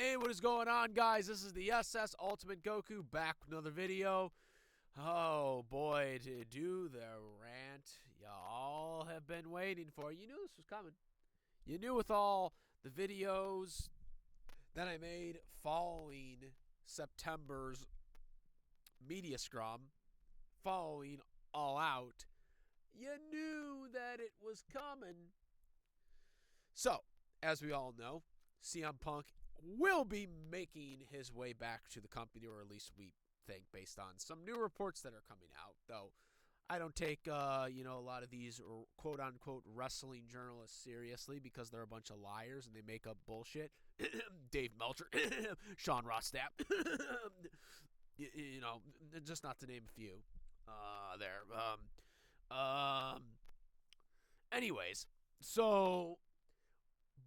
Hey, what is going on, guys? This is the SS Ultimate Goku back with another video. Oh boy, to do the rant y'all have been waiting for. You knew this was coming. You knew with all the videos that I made following September's media scrum, following All Out, you knew that it was coming. So, as we all know, CM Punk will be making his way back to the company, or at least we think, based on some new reports that are coming out. Though I don't take a lot of these quote unquote wrestling journalists seriously because they're a bunch of liars and they make up bullshit. Dave Meltzer, Sean Ross Sapp, just not to name a few. There. Anyways, so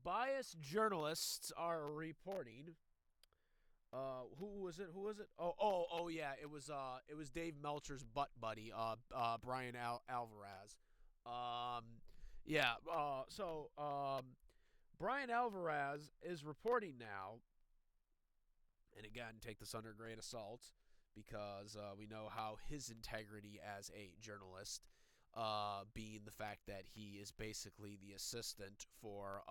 biased journalists are reporting. Who was it? Oh, yeah. It was Dave Meltzer's butt buddy, Brian Alvarez. Brian Alvarez is reporting now, and again, take this under a grain of salt because we know how his integrity as a journalist, being the fact that he is basically the assistant for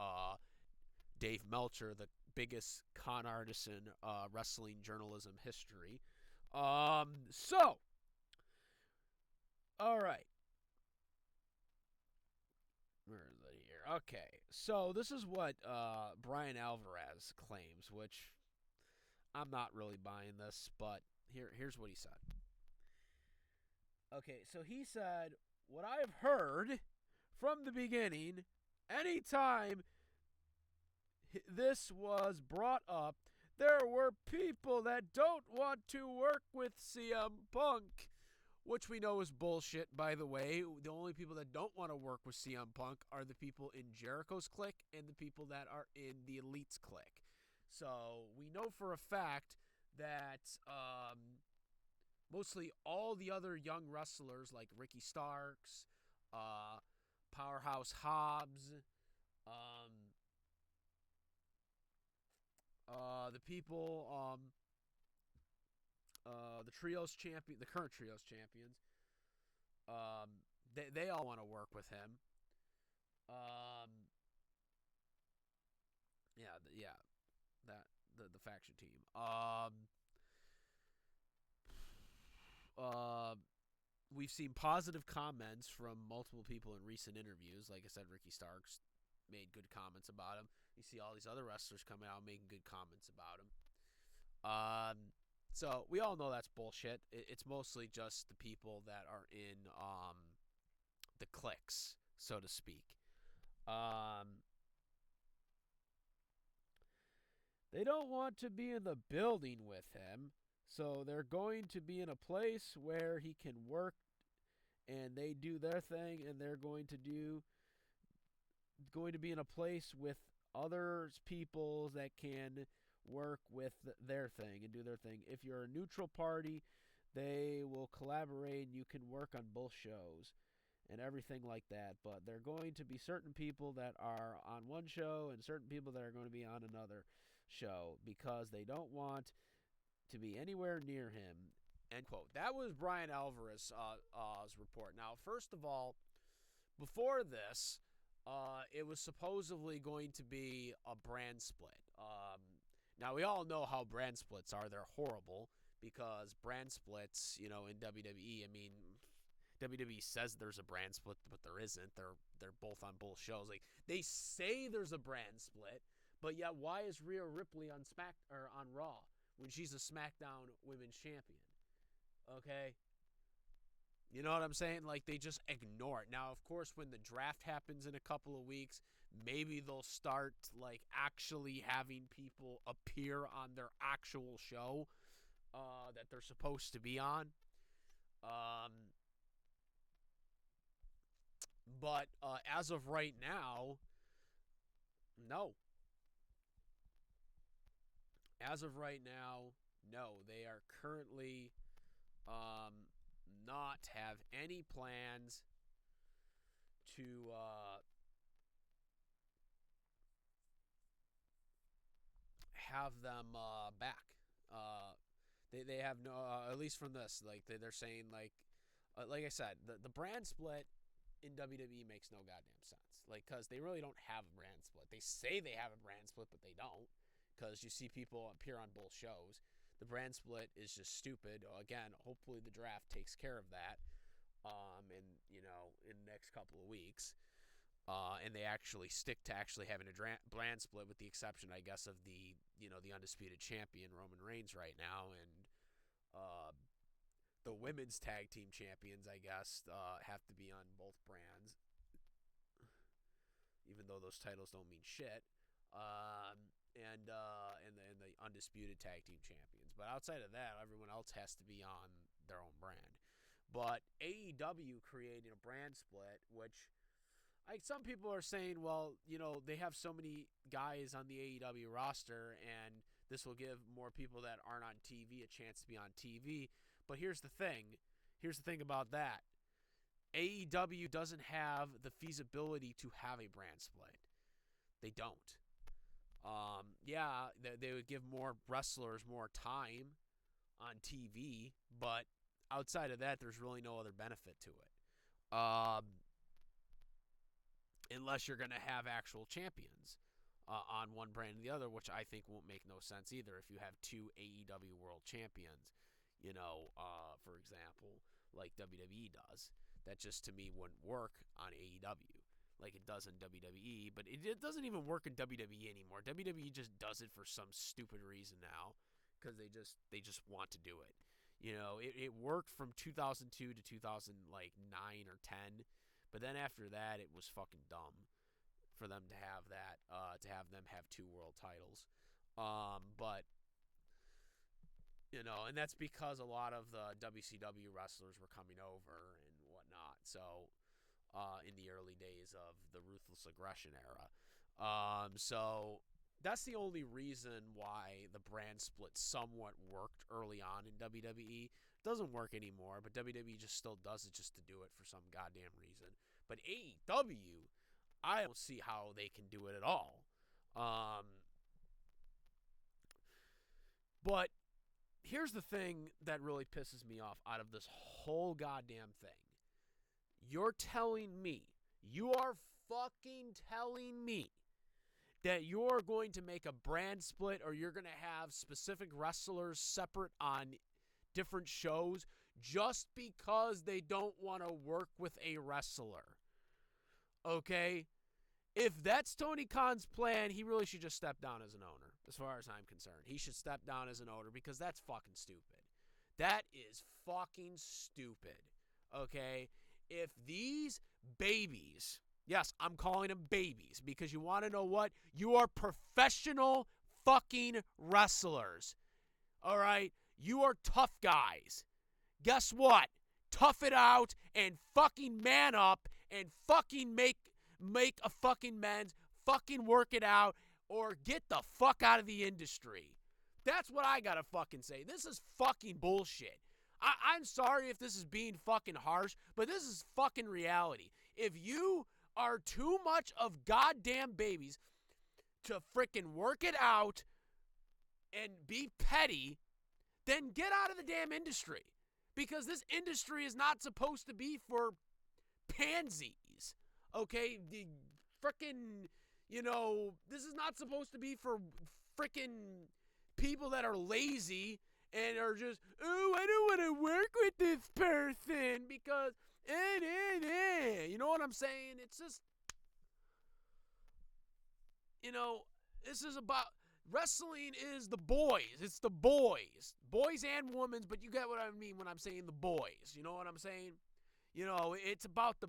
Dave Meltzer, the biggest con artist in wrestling journalism history. All right. Where is it here? Okay, so this is what Brian Alvarez claims, which I'm not really buying this, but here's what he said. Okay, so he said, what I've heard from the beginning, anytime this was brought up, there were people that don't want to work with CM Punk, which we know is bullshit, by the way. The only people that don't want to work with CM Punk are the people in Jericho's clique and the people that are in the Elite's clique. So we know for a fact that mostly all the other young wrestlers like Ricky Starks, Powerhouse Hobbs, the people, the trios champion, the current trios champions, they all want to work with him. The faction team. We've seen positive comments from multiple people in recent interviews. Like I said, Ricky Starks made good comments about him. You see all these other wrestlers coming out making good comments about him. So we all know that's bullshit. It's mostly just the people that are in the cliques, so to speak. They don't want to be in the building with him, so they're going to be in a place where he can work and they do their thing, and they're going to be in a place with other people that can work with their thing and do their thing. If you're a neutral party, they will collaborate and you can work on both shows and everything like that. But there are going to be certain people that are on one show and certain people that are going to be on another show because they don't want to be anywhere near him. End quote. That was Brian Alvarez's report. Now, first of all, before this, it was supposedly going to be a brand split. Now, we all know how brand splits are. They're horrible because brand splits, in WWE, I mean, WWE says there's a brand split, but there isn't. They're both on both shows. Like, they say there's a brand split, but yet why is Rhea Ripley on on Raw when she's a SmackDown Women's Champion? Okay? You know what I'm saying? Like, they just ignore it. Now, of course, when the draft happens in a couple of weeks, maybe they'll start, like, actually having people appear on their actual show that they're supposed to be on. But as of right now, no. As of right now, no. They are currently not have any plans to have them back. They have no, at least from this, like they're saying like I said, the brand split in WWE makes no goddamn sense. Like, because they really don't have a brand split. They say they have a brand split, but they don't. Because you see people appear on both shows. The brand split is just stupid. Again, hopefully the draft takes care of that. In in the next couple of weeks, and they actually stick to actually having a brand split, with the exception, I guess, of the undisputed champion Roman Reigns right now, and the women's tag team champions, I guess, have to be on both brands, even though those titles don't mean shit. And the undisputed tag team champions. But outside of that, everyone else has to be on their own brand. But AEW created a brand split, which some people are saying, well, they have so many guys on the AEW roster, and this will give more people that aren't on TV a chance to be on TV. But here's the thing. Here's the thing about that. AEW doesn't have the feasibility to have a brand split. They don't. Yeah, they would give more wrestlers more time on TV, but outside of that, there's really no other benefit to it. Unless you're going to have actual champions on one brand and the other, which I think won't make no sense either if you have two AEW World Champions, for example, like WWE does. That just, to me, wouldn't work on AEW like it does in WWE, but it doesn't even work in WWE anymore. WWE just does it for some stupid reason now because they just want to do it. It worked from 2002 to 2009 or 10, but then after that, it was fucking dumb for them to have that, to have them have two world titles. But and that's because a lot of the WCW wrestlers were coming over and whatnot. So, in the early days of the Ruthless Aggression era. So that's the only reason why the brand split somewhat worked early on in WWE. It doesn't work anymore, but WWE just still does it just to do it for some goddamn reason. But AEW, I don't see how they can do it at all. But here's the thing that really pisses me off out of this whole goddamn thing. You are fucking telling me that you're going to make a brand split or you're going to have specific wrestlers separate on different shows just because they don't want to work with a wrestler. Okay? If that's Tony Khan's plan, he really should just step down as an owner, as far as I'm concerned. He should step down as an owner because that's fucking stupid. That is fucking stupid. Okay? If these babies, yes, I'm calling them babies because you want to know what? You are professional fucking wrestlers. All right? You are tough guys. Guess what? Tough it out and fucking man up and fucking make a fucking mend, fucking work it out, or get the fuck out of the industry. That's what I gotta fucking say. This is fucking bullshit. I'm sorry if this is being fucking harsh, but this is fucking reality. If you are too much of goddamn babies to freaking work it out and be petty, then get out of the damn industry. Because this industry is not supposed to be for pansies. Okay? The freaking, this is not supposed to be for freaking people that are lazy and are just, oh, I don't want to work with this person because, you know what I'm saying? It's just, this is about, wrestling is the boys. It's the boys. Boys and women's, but you get what I mean when I'm saying the boys. You know what I'm saying? It's about the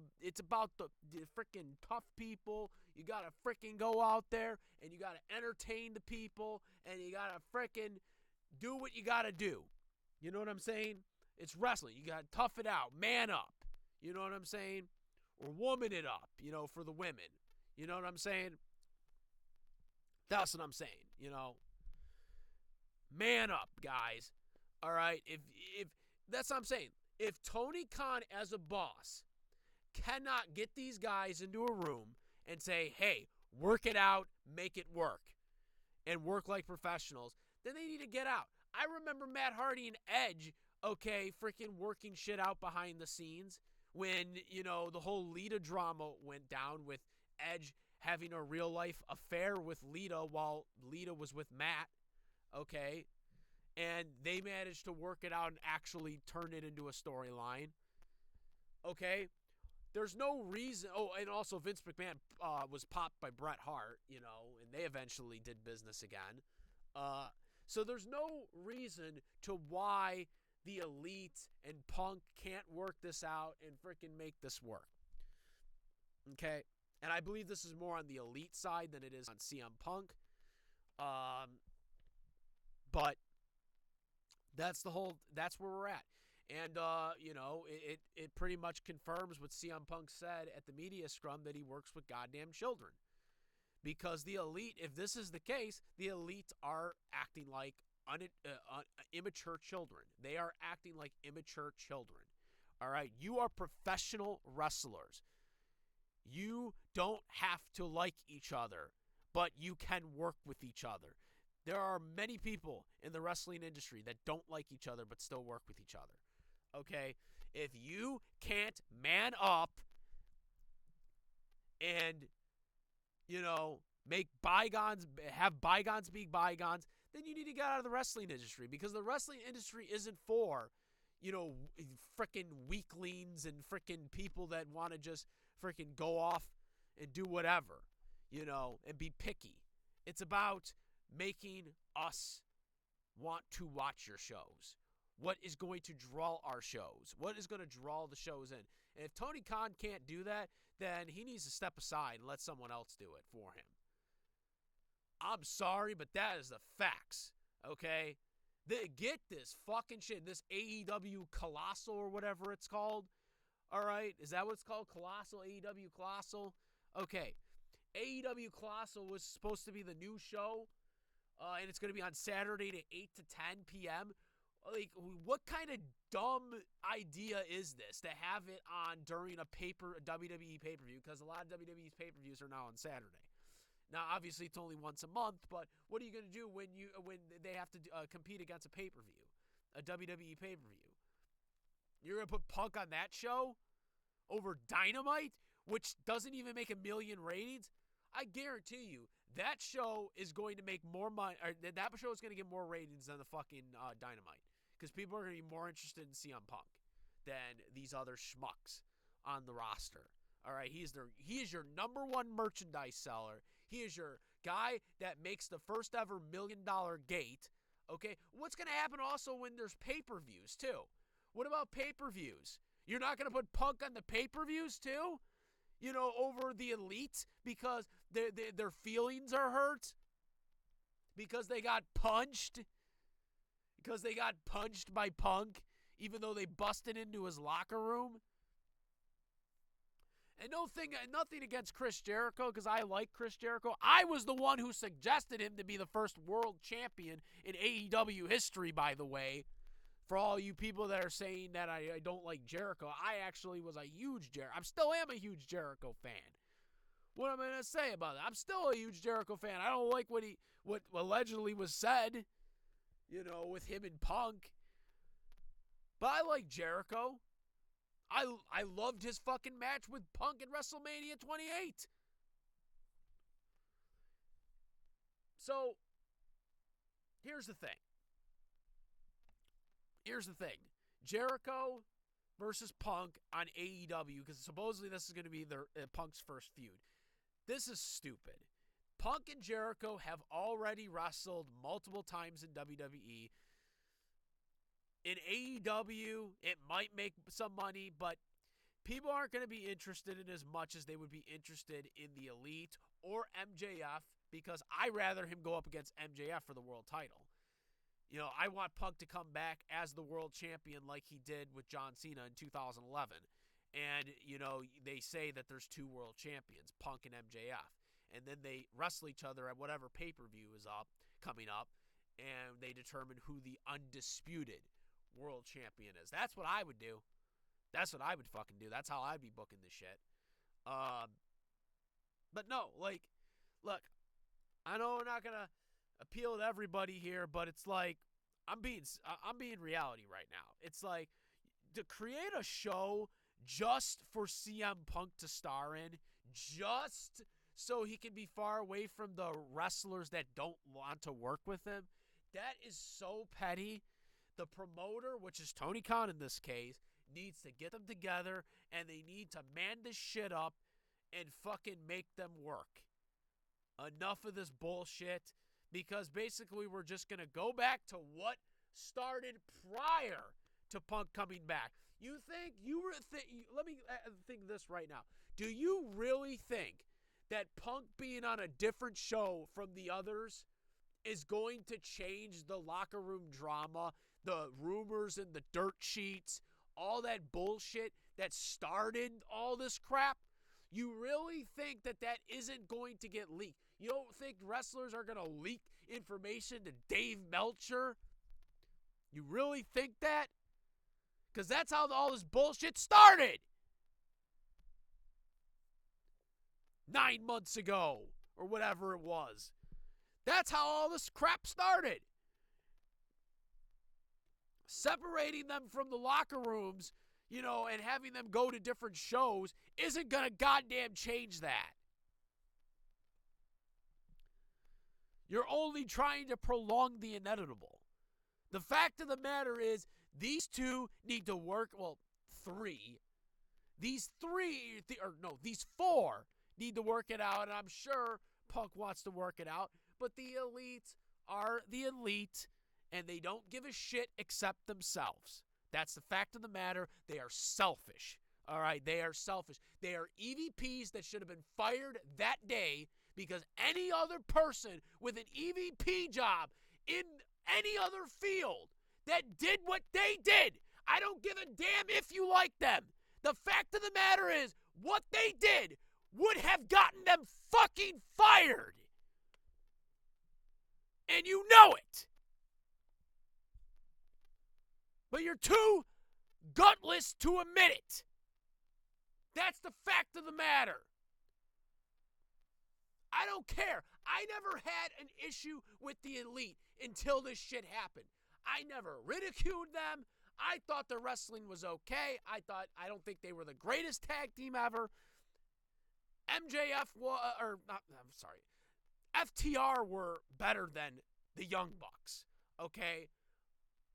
freaking tough people. You gotta freaking go out there and you gotta entertain the people and you gotta freaking do what you gotta do. You know what I'm saying? It's wrestling. You gotta tough it out, man up. You know what I'm saying? Or woman it up. For the women. You know what I'm saying? That's what I'm saying. Man up, guys. All right. If that's what I'm saying. If Tony Khan as a boss cannot get these guys into a room and say, hey, work it out, make it work. and work like professionals, then they need to get out. I remember Matt Hardy and Edge, okay, freaking working shit out behind the scenes when, the whole Lita drama went down with Edge having a real life affair with Lita while Lita was with Matt, okay? And they managed to work it out and actually turn it into a storyline, okay? There's no reason. Oh, and also Vince McMahon was popped by Bret Hart, and they eventually did business again. So there's no reason to why the Elite and Punk can't work this out and freaking make this work. Okay? And I believe this is more on the Elite side than it is on CM Punk. But that's where we're at. And, it pretty much confirms what CM Punk said at the media scrum, that he works with goddamn children. Because the Elite, if this is the case, the Elite are acting like immature children. They are acting like immature children. All right? You are professional wrestlers. You don't have to like each other, but you can work with each other. There are many people in the wrestling industry that don't like each other but still work with each other. Okay? If you can't man up and, have bygones be bygones, then you need to get out of the wrestling industry, because the wrestling industry isn't for, frickin' weaklings and frickin' people that want to just frickin' go off and do whatever, and be picky. It's about making us want to watch your shows. What is going to draw our shows? What is going to draw the shows in? And if Tony Khan can't do that, then he needs to step aside and let someone else do it for him. I'm sorry, but that is the facts, okay? Get this fucking shit, this AEW Colossal or whatever it's called, all right? Is that what it's called? Colossal, AEW Colossal? Okay. AEW Colossal was supposed to be the new show, and it's going to be on Saturday at 8 to 10 p.m., Like, what kind of dumb idea is this to have it on during a WWE pay-per-view? Because a lot of WWE's pay-per-views are now on Saturday. Now, obviously, it's only once a month, but what are you going to do when they have to compete against a pay-per-view, a WWE pay-per-view? You're going to put Punk on that show over Dynamite, which doesn't even make 1 million ratings? I guarantee you that show is going to make more money. Or that show is going to get more ratings than the fucking Dynamite, because people are going to be more interested in CM Punk than these other schmucks on the roster. All right, he is your number one merchandise seller. He is your guy that makes the first ever $1 million gate. Okay, what's going to happen also when there's pay-per-views too? What about pay-per-views? You're not going to put Punk on the pay-per-views too? Over the Elite, because their feelings are hurt? Because they got punched? Because they got punched by Punk, even though they busted into his locker room? And nothing against Chris Jericho, because I like Chris Jericho. I was the one who suggested him to be the first world champion in AEW history, by the way. For all you people that are saying that I don't like Jericho, I actually was a huge Jericho. I still am a huge Jericho fan. What am I going to say about it? I'm still a huge Jericho fan. I don't like what allegedly was said, with him and Punk. But I like Jericho. I loved his fucking match with Punk at WrestleMania 28. So, here's the thing. Jericho versus Punk on AEW, because supposedly this is going to be their Punk's first feud. This is stupid. Punk and Jericho have already wrestled multiple times in WWE. In AEW, it might make some money, but people aren't going to be interested in as much as they would be interested in the Elite or MJF, because I'd rather him go up against MJF for the world title. I want Punk to come back as the world champion like he did with John Cena in 2011. And, they say that there's 2 world champions, Punk and MJF. And then they wrestle each other at whatever pay-per-view is coming up, and they determine who the undisputed world champion is. That's what I would do. That's what I would fucking do. That's how I'd be booking this shit. But no, look, I know we're not going to appeal to everybody here, but it's like I'm being reality right now. It's like to create a show just for CM Punk to star in, just so he can be far away from the wrestlers that don't want to work with him. That is so petty. The promoter, which is Tony Khan in this case, needs to get them together and they need to man this shit up and fucking make them work. Enough of this bullshit, because basically we're just going to go back to what started prior to Punk coming back. You think, let me think this right now. Do you really think that Punk being on a different show from the others is going to change the locker room drama, the rumors and the dirt sheets, all that bullshit that started all this crap? You really think that that isn't going to get leaked? You don't think wrestlers are going to leak information to Dave Meltzer? You really think that? Because that's how all this bullshit started 9 months ago or whatever it was. That's how all this crap started. Separating them from the locker rooms, and having them go to different shows isn't going to goddamn change that. You're only trying to prolong the inevitable. The fact of the matter is, these two need to work, three. These four need to work it out, and I'm sure Punk wants to work it out, but the elites are the elite, and they don't give a shit except themselves. That's the fact of the matter. They are selfish. All right, they are selfish. They are EVPs that should have been fired that day, because any other person with an EVP job in any other field that did what they did, I don't give a damn if you like them. The fact of the matter is, what they did would have gotten them fucking fired. And you know it. But you're too gutless to admit it. That's the fact of the matter. I don't care. I never had an issue with the elite until this shit happened. I never ridiculed them. I thought the wrestling was okay. I don't think they were the greatest tag team ever. FTR were better than the Young Bucks, okay?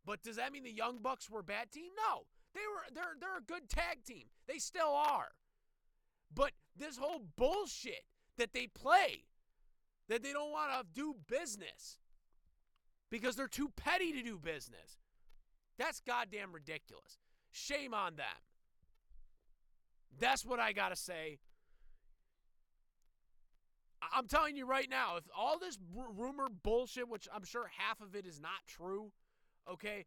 But does that mean the Young Bucks were a bad team? No. They're a good tag team. They still are. But this whole bullshit that they play, that they don't want to do business because they're too petty to do business, that's goddamn ridiculous. Shame on them. That's what I got to say. I'm telling you right now, if all this rumor bullshit, which I'm sure half of it is not true, okay,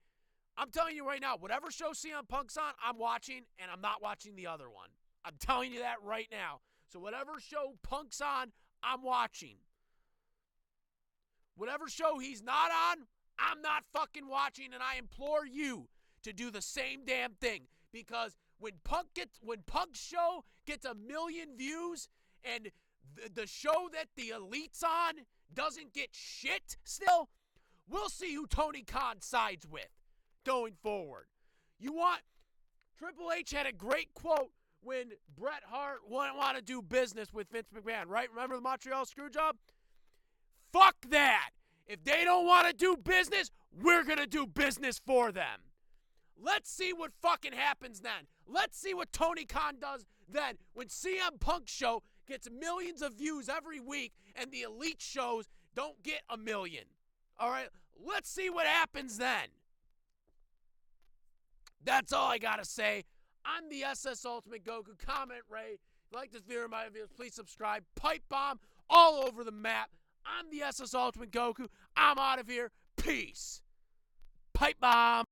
I'm telling you right now, whatever show CM Punk's on, I'm watching, and I'm not watching the other one. I'm telling you that right now. So whatever show Punk's on, I'm watching. Whatever show he's not on, I'm not fucking watching, and I implore you to do the same damn thing. Because when Punk's show gets 1 million views and the show that the elite's on doesn't get shit still, we'll see who Tony Khan sides with going forward. Triple H had a great quote when Bret Hart wouldn't want to do business with Vince McMahon, right? Remember the Montreal Screwjob? Fuck that. If they don't want to do business, we're going to do business for them. Let's see what fucking happens then. Let's see what Tony Khan does then when CM Punk's show gets millions of views every week and the elite shows don't get 1 million. All right? Let's see what happens then. That's all I got to say. I'm the SS Ultimate Goku. Comment, rate. If you like this video, my videos, please subscribe. Pipe bomb all over the map. I'm the SS Ultimate Goku. I'm out of here. Peace. Pipe bomb.